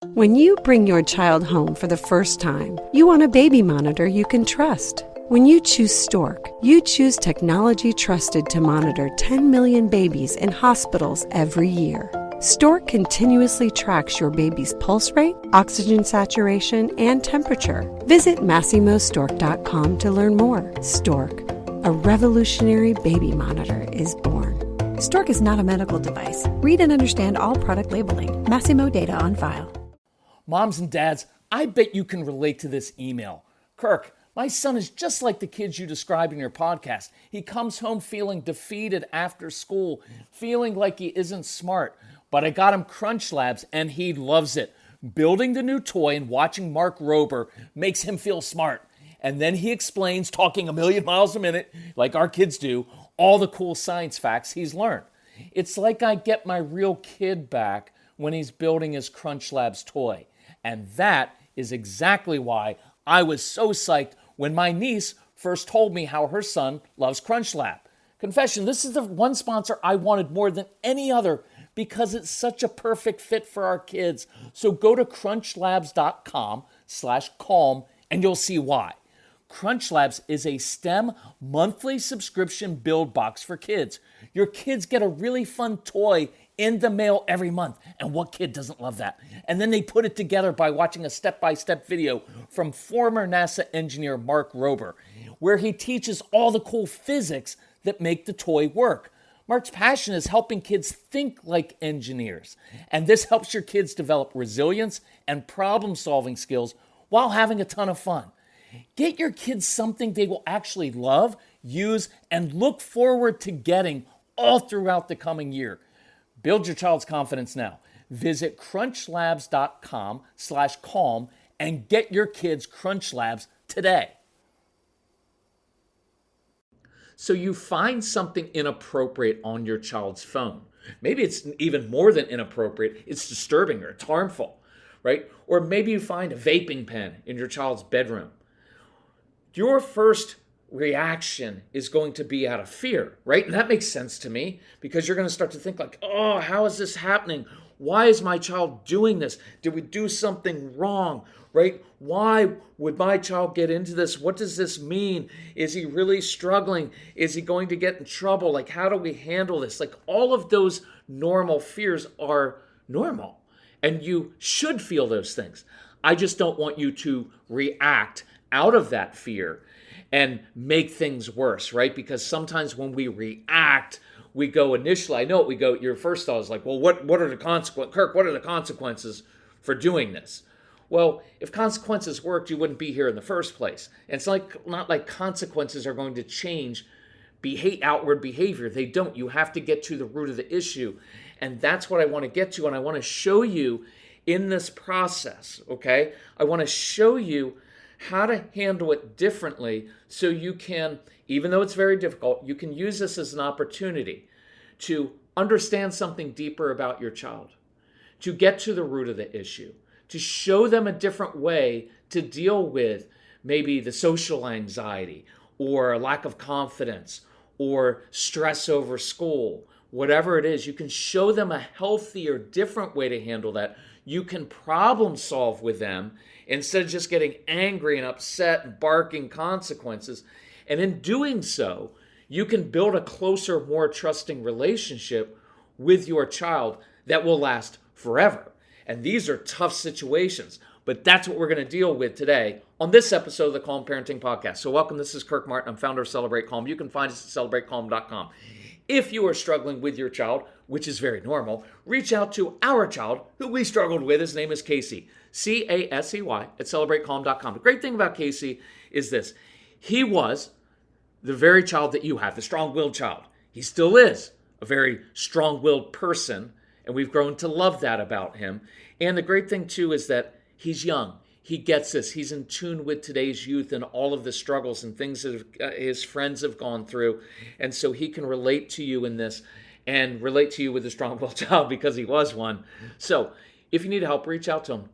When you bring your child home for the first time, you want a baby monitor you can trust. When you choose Stork, you choose technology trusted to monitor 10 million babies in hospitals every year. Stork continuously tracks your baby's pulse rate, oxygen saturation, and temperature. Visit MassimoStork.com to learn more. Stork, a revolutionary baby monitor, is born. Stork is not a medical device. Read and understand all product labeling. Massimo data on file. Moms and dads, I bet you can relate to this email. Kirk, my son is just like the kids you described in your podcast. He comes home feeling defeated after school, feeling like he isn't smart. But I got him Crunch Labs and he loves it. Building the new toy and watching Mark Rober makes him feel smart. And then he explains, talking a million miles a minute, like our kids do, all the cool science facts he's learned. It's like I get my real kid back when he's building his Crunch Labs toy. And that is exactly why I was so psyched when my niece first told me how her son loves Crunch Lab. Confession, this is the one sponsor I wanted more than any other because it's such a perfect fit for our kids. So go to crunchlabs.com/calm and you'll see why. Crunch Labs is a STEM monthly subscription build box for kids. Your kids get a really fun toy in the mail every month. And what kid doesn't love that? And then they put it together by watching a step-by-step video from former NASA engineer Mark Rober, where he teaches all the cool physics that make the toy work. Mark's passion is helping kids think like engineers. And this helps your kids develop resilience and problem-solving skills while having a ton of fun. Get your kids something they will actually love, use, and look forward to getting all throughout the coming year. Build your child's confidence now. Visit crunchlabs.com/calm and get your kids Crunch Labs today. So you find something inappropriate on your child's phone. Maybe it's even more than inappropriate. It's disturbing or it's harmful, right? Or maybe you find a vaping pen in your child's bedroom. Your first reaction is going to be out of fear, right? And that makes sense to me because you're going to start to think like, oh, how is this happening? Why is my child doing this? Did we do something wrong, right? Why would my child get into this? What does this mean? Is he really struggling? Is he going to get in trouble? Like, how do we handle this? Like, all of those normal fears are normal and you should feel those things. I just don't want you to react out of that fear and make things worse, right? Because sometimes when we react, we go initially, I know what we go, your first thought is like, well, what are the consequences? Kirk, what are the consequences for doing this? Well, if consequences worked, you wouldn't be here in the first place. And it's not like consequences are going to change outward behavior. They don't. You have to get to the root of the issue. And that's what I want to get to. And I want to show you in this process, okay? I want to show you how to handle it differently so you can, even though it's very difficult, you can use this as an opportunity to understand something deeper about your child, to get to the root of the issue, to show them a different way to deal with maybe the social anxiety or a lack of confidence or stress over school, whatever it is. You can show them a healthier, different way to handle that. You can problem solve with them instead of just getting angry and upset and barking consequences. And in doing so, you can build a closer, more trusting relationship with your child that will last forever. And these are tough situations, but that's what we're going to deal with today on this episode of the Calm Parenting Podcast. So welcome, this is Kirk Martin. I'm founder of Celebrate Calm. You can find us at celebratecalm.com. If you are struggling with your child, which is very normal, reach out to our child who we struggled with. His name is Casey, C-A-S-E-Y, at celebratecalm.com. The great thing about Casey is this. He was the very child that you have, the strong-willed child. He still is a very strong-willed person, and we've grown to love that about him. And the great thing, too, is that he's young. He gets this. He's in tune with today's youth and all of the struggles and things that his friends have gone through. And so he can relate to you in this and relate to you with a strong-willed child because he was one. So if you need help, reach out to him.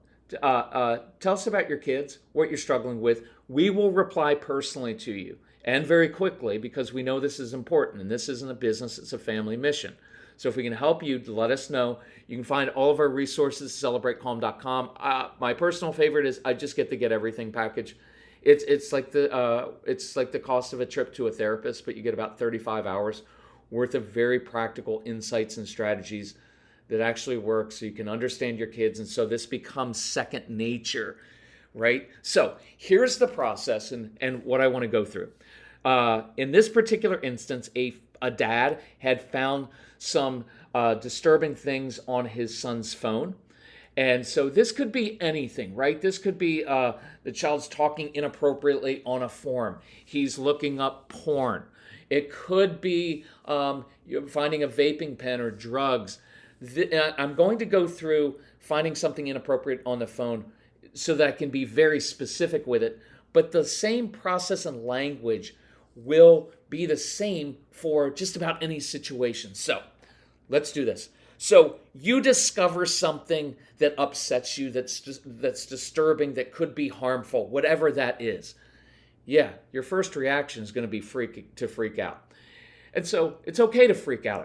Tell us about your kids, what you're struggling with. We will reply personally to you and very quickly because we know this is important and this isn't a business, it's a family mission. So if we can help you, let us know. You can find all of our resources at celebratecalm.com. My personal favorite is I just get the Get Everything package. It's like the cost of a trip to a therapist, but you get about 35 hours worth of very practical insights and strategies that actually work so you can understand your kids. And so this becomes second nature, right? So here's the process and what I want to go through. In this particular instance, a dad had found some disturbing things on his son's phone. And so this could be anything, right? This could be the child's talking inappropriately on a forum. He's looking up porn. It could be finding a vaping pen or drugs. I'm going to go through finding something inappropriate on the phone so that I can be very specific with it. But the same process and language will be the same for just about any situation. So let's do this. So you discover something that upsets you, that's disturbing, that could be harmful, whatever that is. Yeah, your first reaction is going to be freak out. And so it's okay to freak out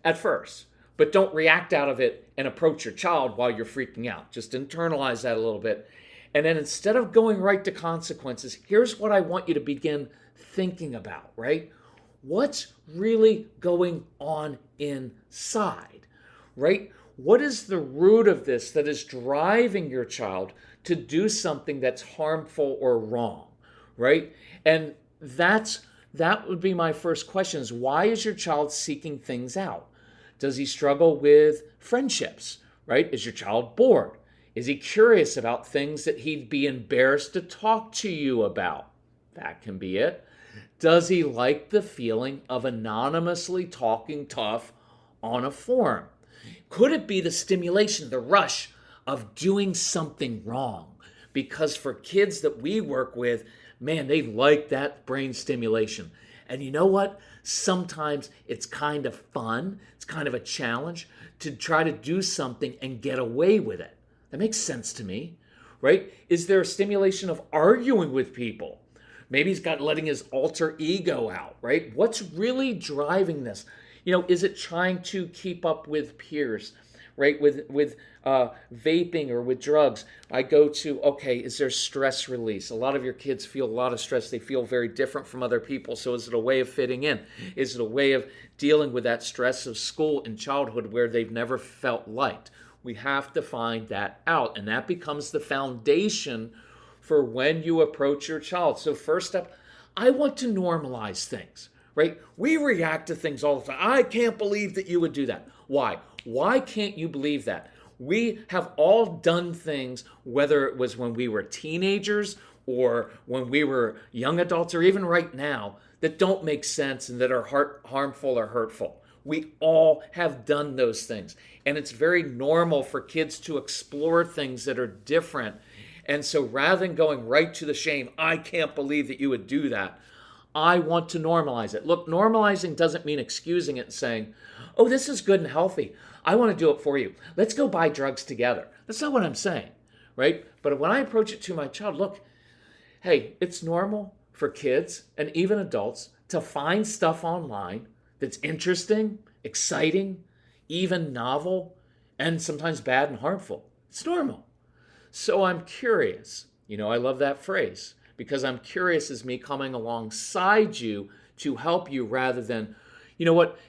at first, but don't react out of it and approach your child while you're freaking out. Just internalize that a little bit. And then instead of going right to consequences, here's what I want you to begin thinking about, right? What's really going on inside, right? What is the root of this that is driving your child to do something that's harmful or wrong, right? And that would be my first question is, why is your child seeking things out? Does he struggle with friendships, right? Is your child bored? Is he curious about things that he'd be embarrassed to talk to you about? That can be it. Does he like the feeling of anonymously talking tough on a forum? Could it be the stimulation, the rush of doing something wrong? Because for kids that we work with, man, they like that brain stimulation. And you know what? Sometimes it's kind of fun. It's kind of a challenge to try to do something and get away with it. That makes sense to me, right? Is there a stimulation of arguing with people? Maybe he's got letting his alter ego out, right? What's really driving this? Is it trying to keep up with peers, right? With vaping or with drugs, I go to, okay, is there stress release? A lot of your kids feel a lot of stress. They feel very different from other people. So is it a way of fitting in? Is it a way of dealing with that stress of school and childhood where they've never felt liked? We have to find that out. And that becomes the foundation for when you approach your child. So first step, I want to normalize things, right? We react to things all the time. I can't believe that you would do that. Why? Why can't you believe that? We have all done things, whether it was when we were teenagers or when we were young adults or even right now, that don't make sense and that are harmful or hurtful. We all have done those things. And it's very normal for kids to explore things that are different. And so rather than going right to the shame, I can't believe that you would do that, I want to normalize it. Look, normalizing doesn't mean excusing it and saying, oh, this is good and healthy. I want to do it for you. Let's go buy drugs together. That's not what I'm saying, right? But when I approach it to my child, look, hey, it's normal for kids and even adults to find stuff online that's interesting, exciting, even novel, and sometimes bad and harmful. It's normal. So I'm curious. I love that phrase because I'm curious is me coming alongside you to help you rather than,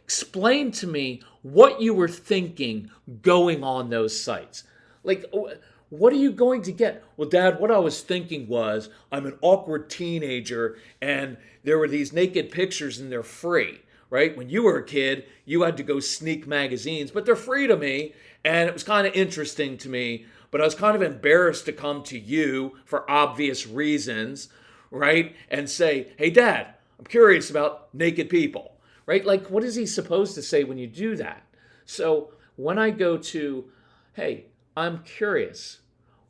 explain to me what you were thinking going on those sites. Like, what are you going to get? Well, Dad, what I was thinking was I'm an awkward teenager and there were these naked pictures and they're free, right? When you were a kid, you had to go sneak magazines, but they're free to me. And it was kind of interesting to me, but I was kind of embarrassed to come to you for obvious reasons, right? And say, hey, Dad, I'm curious about naked people, right? Like, what is he supposed to say when you do that? So when I go to, hey, I'm curious,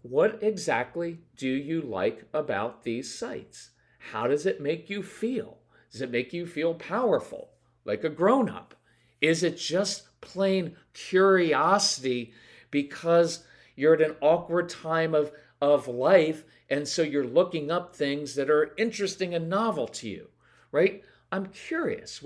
what exactly do you like about these sites? How does it make you feel? Does it make you feel powerful, like a grown-up? Is it just plain curiosity because you're at an awkward time of life, and so you're looking up things that are interesting and novel to you, right? I'm curious.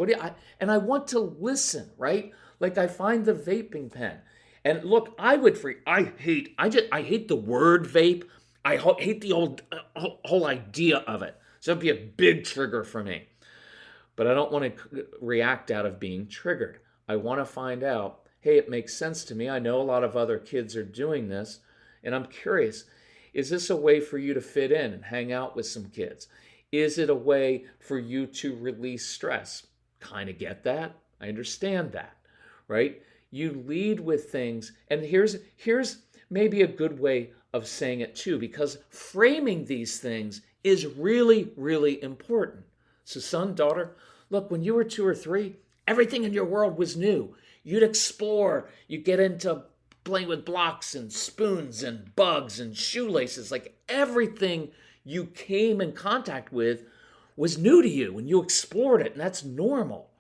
And I want to listen, right? Like I find the vaping pen, And look, I hate the word vape. Hate the whole idea of it. So it'd be a big trigger for me. But I don't want to react out of being triggered. I want to find out, hey, it makes sense to me. I know a lot of other kids are doing this, and I'm curious, is this a way for you to fit in and hang out with some kids? Is it a way for you to release stress? Kind of get that. I understand that, right? You lead with things, and here's maybe a good way of saying it too, because framing these things is really, really important. So son, daughter, look, when you were 2 or 3, everything in your world was new. You'd explore, you'd get into playing with blocks and spoons and bugs and shoelaces. Like everything you came in contact with was new to you and you explored it, and that's normal.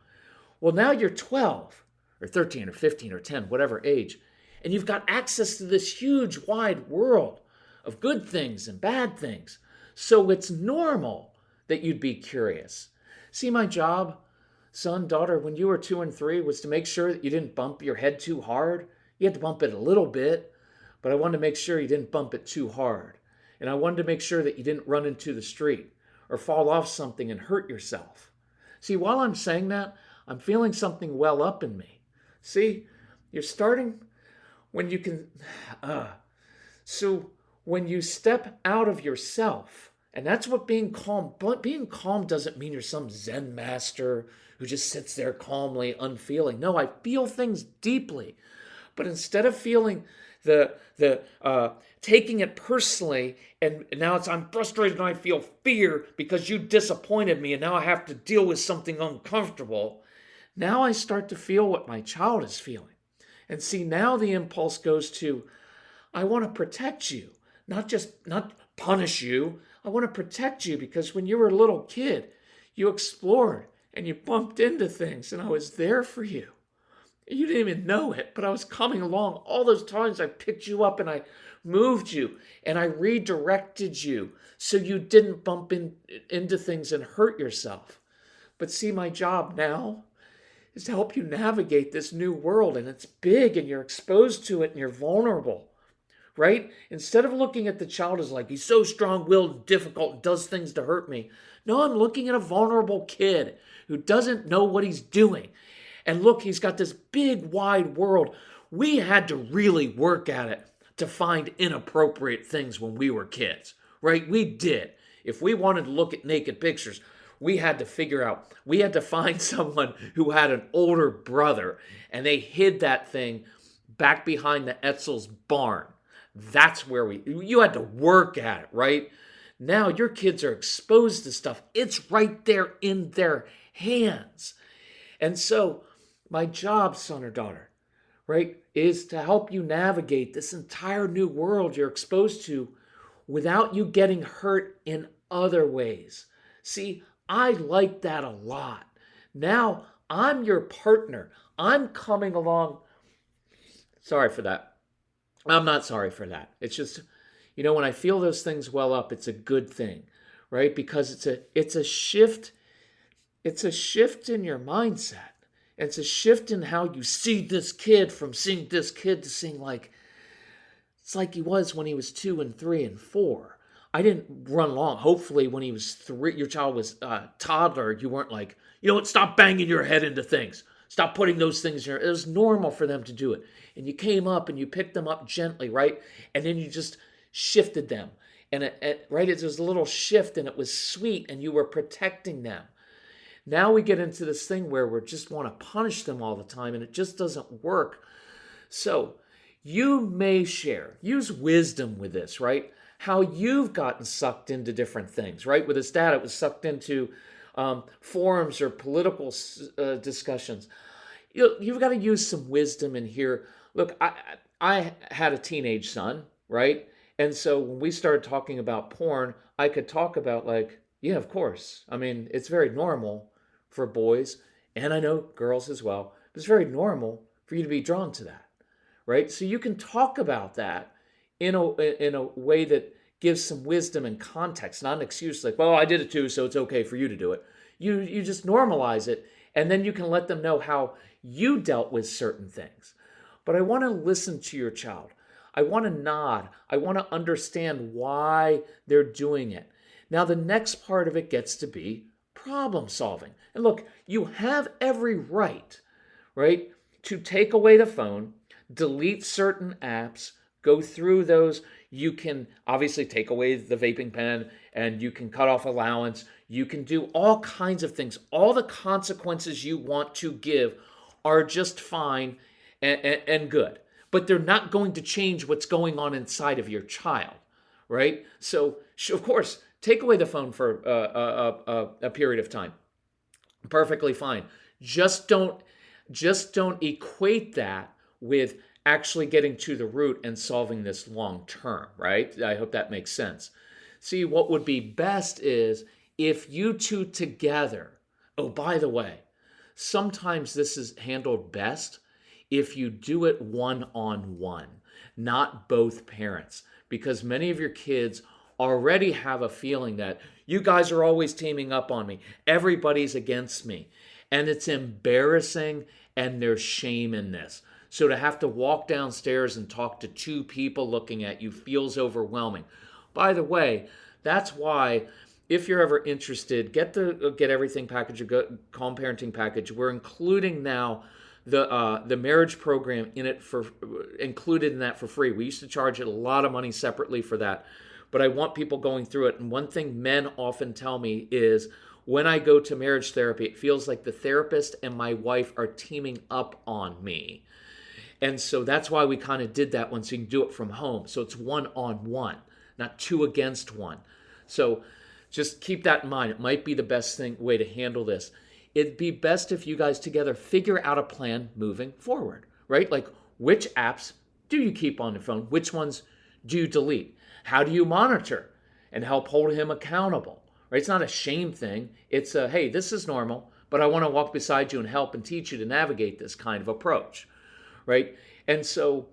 Well, now you're 12 or 13 or 15 or 10, whatever age, and you've got access to this huge, wide world of good things and bad things. So it's normal that you'd be curious. See, my job, son, daughter, when you were 2 and 3 was to make sure that you didn't bump your head too hard. You had to bump it a little bit, but I wanted to make sure you didn't bump it too hard. And I wanted to make sure that you didn't run into the street or fall off something and hurt yourself. See, while I'm saying that, I'm feeling something well up in me. See, you're starting when you can, so when you step out of yourself, and that's what being calm doesn't mean you're some Zen master who just sits there calmly, unfeeling. No, I feel things deeply. But instead of feeling the taking it personally, and now I'm frustrated and I feel fear because you disappointed me and now I have to deal with something uncomfortable, now I start to feel what my child is feeling. And see, now the impulse goes to, I want to protect you, not punish you. I want to protect you because when you were a little kid, you explored and you bumped into things and I was there for you. You didn't even know it, but I was coming along. All those times I picked you up and I moved you and I redirected you so you didn't bump into things and hurt yourself. But see, my job now is to help you navigate this new world, and it's big and you're exposed to it and you're vulnerable, right? Instead of looking at the child as like, he's so strong-willed and difficult and does things to hurt me. No, I'm looking at a vulnerable kid who doesn't know what he's doing. And look, he's got this big, wide world. We had to really work at it to find inappropriate things when we were kids, right? We did. If we wanted to look at naked pictures, we had to find someone who had an older brother, and they hid that thing back behind the Etzel's barn. That's where you had to work at it, right? Now your kids are exposed to stuff. It's right there in their hands. And so my job, son or daughter, right, is to help you navigate this entire new world you're exposed to without you getting hurt in other ways. See, I like that a lot. Now I'm your partner. I'm coming along. Sorry for that. I'm not sorry for that. It's just, when I feel those things well up, it's a good thing, right? Because it's a shift. It's a shift in your mindset. It's a shift in how you see this kid, from seeing this kid to seeing it's like he was when he was 2 and 3 and 4. I didn't run along. Hopefully when he was 3, your child was a toddler, you weren't like, stop banging your head into things. Stop putting those things in your... It was normal for them to do it. And you came up and you picked them up gently, right? And then you just shifted them. And it was a little shift and it was sweet and you were protecting them. Now we get into this thing where we just want to punish them all the time and it just doesn't work. So you may use wisdom with this, right? How you've gotten sucked into different things, right? With his dad, it was sucked into forums or political discussions. You've got to use some wisdom in here. Look, I had a teenage son, right? And so when we started talking about porn, I could talk about yeah, of course. I mean, it's very normal for boys, and I know girls as well, but it's very normal for you to be drawn to that, right? So you can talk about that in a way that gives some wisdom and context, not an excuse like, well, I did it too, so it's okay for you to do it. You just normalize it, and then you can let them know how you dealt with certain things. but I want to listen to your child. I want to nod. I want to understand why they're doing it. Now, the next part of it gets to be problem solving. And look, you have every right, to take away the phone, delete certain apps, go through those. You can obviously take away the vaping pen and you can cut off allowance. You can do all kinds of things. All the consequences you want to give are just fine and good, but they're not going to change what's going on inside of your child, right? So, of course, take away the phone for a period of time. Perfectly fine. Just don't equate that with actually getting to the root and solving this long term, right? I hope that makes sense. See, what would be best is if you two together, oh, by the way, sometimes this is handled best if you do it one-on-one, not both parents, because many of your kids already have a feeling that you guys are always teaming up on me. Everybody's against me. And it's embarrassing and there's shame in this. So to have to walk downstairs and talk to two people looking at you feels overwhelming. By the way, that's why if you're ever interested, get the Get Everything package, or Calm Parenting package. We're including now the marriage program included in that for free. We used to charge it a lot of money separately for that, but I want people going through it. And one thing men often tell me is when I go to marriage therapy, it feels like the therapist and my wife are teaming up on me. And so that's why we kind of did that one, so you can do it from home. So it's one-on-one, not two against one. So just keep that in mind. It might be the best way to handle this. It'd be best if you guys together figure out a plan moving forward, right? Like, which apps do you keep on the phone? Which ones do you delete? How do you monitor and help hold him accountable, right? It's not a shame thing. It's a, hey, this is normal, but I want to walk beside you and help and teach you to navigate this kind of approach, right? And so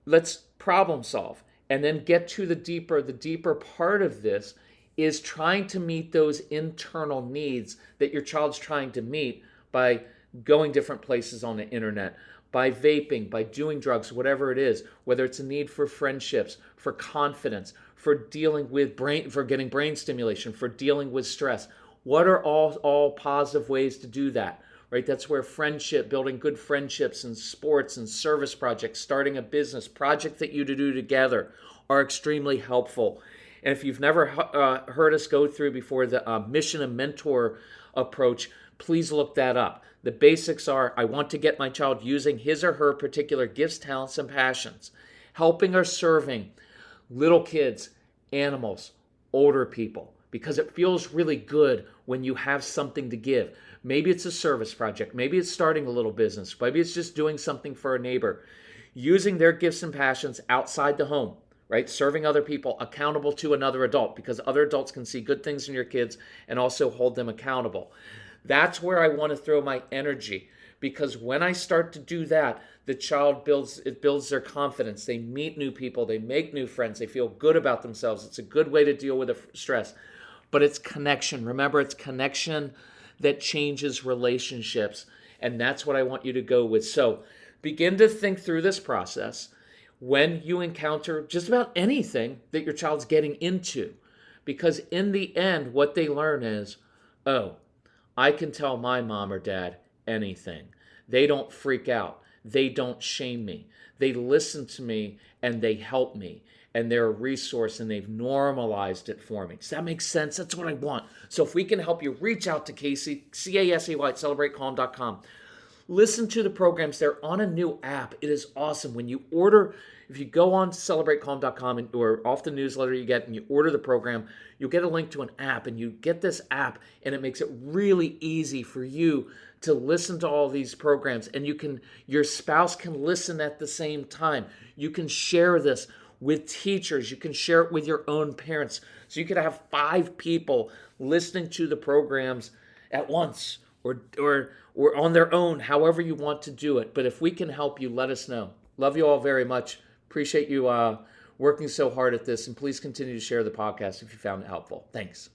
let's problem solve and then get to the deeper part of this is trying to meet those internal needs that your child's trying to meet by going different places on the internet, by vaping, by doing drugs, whatever it is, whether it's a need for friendships, for confidence, for dealing with for getting brain stimulation, for dealing with stress. What are all positive ways to do that, right? That's where building good friendships and sports and service projects, starting a business, project that you do together are extremely helpful. And if you've never heard us go through before the mission and mentor approach, please look that up. The basics are, I want to get my child using his or her particular gifts, talents, and passions, helping or serving little kids, animals, older people, because it feels really good when you have something to give. Maybe it's a service project. Maybe it's starting a little business. Maybe it's just doing something for a neighbor, using their gifts and passions outside the home, right? Serving other people, accountable to another adult, because other adults can see good things in your kids and also hold them accountable. That's where I want to throw my energy, because when I start to do that, the child builds their confidence. They meet new people, they make new friends, they feel good about themselves. It's a good way to deal with the stress. But it's connection. Remember, it's connection that changes relationships. And that's what I want you to go with. So begin to think through this process when you encounter just about anything that your child's getting into. Because in the end, what they learn is, oh, I can tell my mom or dad anything. They don't freak out. They don't shame me. They listen to me and they help me. And they're a resource and they've normalized it for me. Does that make sense? That's what I want. So if we can help you, reach out to Casey, C-A-S-E-Y at CelebrateCalm.com. Listen to the programs. They're on a new app. It is awesome. When you order, if you go on to CelebrateCalm.com or off the newsletter you get and you order the program, you'll get a link to an app, and you get this app and it makes it really easy for you to listen to all these programs, and your spouse can listen at the same time. You can share this with teachers. You can share it with your own parents. So you could have 5 people listening to the programs at once or on their own, however you want to do it. But if we can help you, let us know. Love you all very much. Appreciate you working so hard at this. And please continue to share the podcast if you found it helpful. Thanks.